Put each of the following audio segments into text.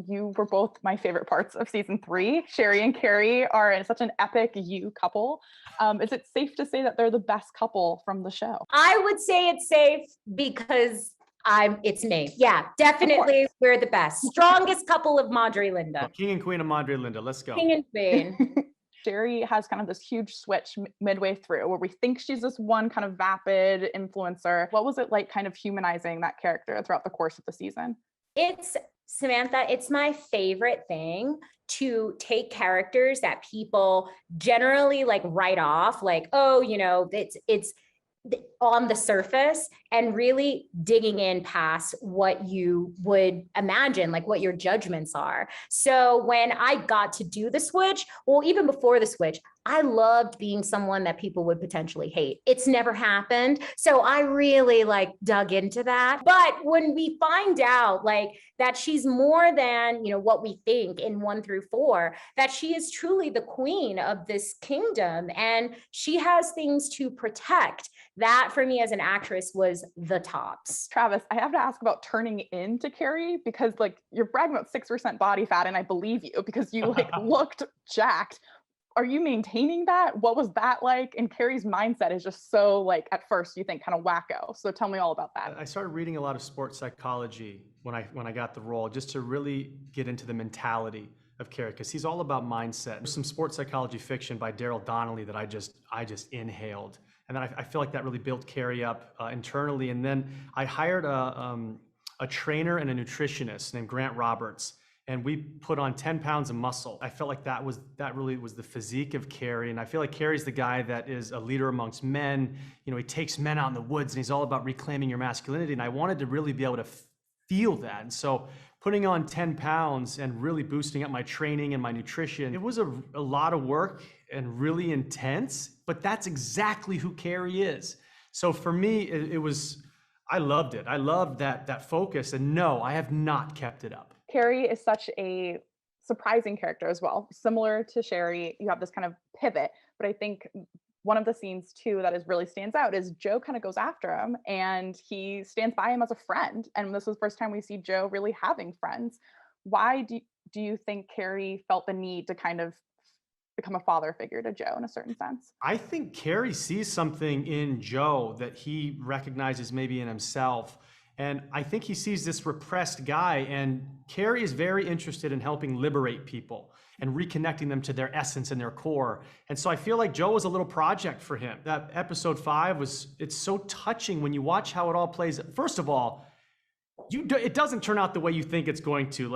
you were both my favorite parts of season 3. Sherry and Carrie are such an epic you couple. Is it safe to say that they're the best couple from the show? I would say it's safe because it's me. Yeah, definitely. We're the best. Strongest couple of Madre Linda. King and Queen of Madre Linda. Let's go. King and Queen. Sherry has kind of this huge switch midway through where we think she's this one kind of vapid influencer. What was it like kind of humanizing that character throughout the course of the season? Samantha, it's my favorite thing to take characters that people generally like write off, like, oh, it's on the surface, and really digging in past what you would imagine, like what your judgments are. So when I got to do the switch, well, even before the switch, I loved being someone that people would potentially hate. It's never happened. So I really dug into that. But when we find out that she's more than, what we think in 1 through 4, that she is truly the queen of this kingdom and she has things to protect, that for me as an actress was the tops. Travis, I have to ask about turning into Carrie, because you're bragging about 6% body fat and I believe you because you looked jacked. Are you maintaining that? What was that like? And Carrie's mindset is just so at first you think kind of wacko. So tell me all about that. I started reading a lot of sports psychology when I got the role, just to really get into the mentality of Carrie, because he's all about mindset. There's some sports psychology fiction by Daryl Donnelly that I just inhaled. And then I feel like that really built Carrie up internally. And then I hired a trainer and a nutritionist named Grant Roberts. And we put on 10 pounds of muscle. I felt like that really was the physique of Carrie. And I feel like Carrie's the guy that is a leader amongst men. He takes men out in the woods and he's all about reclaiming your masculinity. And I wanted to really be able to feel that. And so putting on 10 pounds and really boosting up my training and my nutrition, it was a lot of work and really intense, but that's exactly who Carrie is. So for me, I loved it. I loved that focus. And no, I have not kept it up. Carrie is such a surprising character as well. Similar to Sherry, you have this kind of pivot, but I think one of the scenes too that really stands out is Joe kind of goes after him and he stands by him as a friend. And this is the first time we see Joe really having friends. Why do you think Carrie felt the need to kind of become a father figure to Joe in a certain sense? I think Carrie sees something in Joe that he recognizes maybe in himself. And I think he sees this repressed guy, and Carrie is very interested in helping liberate people and reconnecting them to their essence and their core. And so I feel like Joe was a little project for him. That episode 5 it's so touching when you watch how it all plays. First of all, it doesn't turn out the way you think it's going to.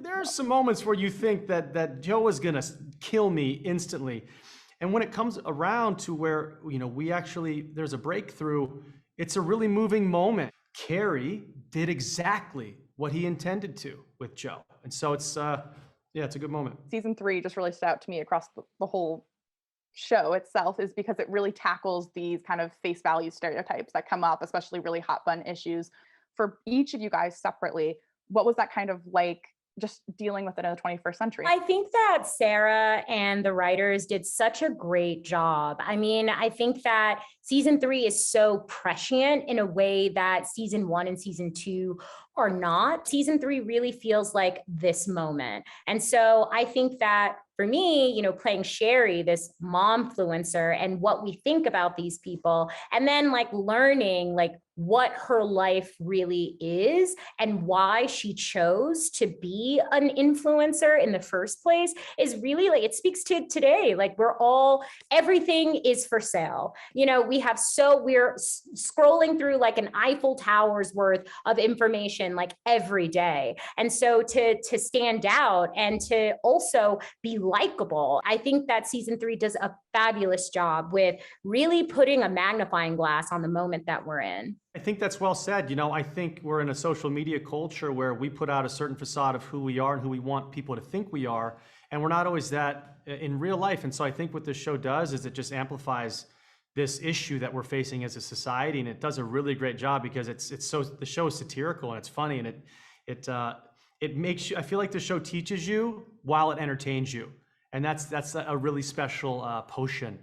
There are some moments where you think that Joe is gonna kill me instantly. And when it comes around to where, there's a breakthrough, it's a really moving moment. Carrie did exactly what he intended to with Joe. And so it's a good moment. Season 3 just really stood out to me across the whole show itself, is because it really tackles these kind of face value stereotypes that come up, especially really hot button issues. For each of you guys separately, what was that kind of like just dealing with it in the 21st century? I think that Sarah and the writers did such a great job. I mean, I think that season 3 is so prescient in a way that season 1 and season 2 are not. Season 3 really feels like this moment. And so I think that for me, playing Sherry, this momfluencer, and what we think about these people, and then learning what her life really is and why she chose to be an influencer in the first place is really it speaks to today. Everything is for sale. We're scrolling through an Eiffel Tower's worth of information every day. And so to stand out and to also be likable, I think that season 3 does a fabulous job with really putting a magnifying glass on the moment that we're in. I think that's well said. I think we're in a social media culture where we put out a certain facade of who we are and who we want people to think we are, and we're not always that in real life. And so I think what this show does is it just amplifies this issue that we're facing as a society, and it does a really great job because the show is satirical and it's funny, and it makes you. I feel like the show teaches you while it entertains you, and that's a really special potion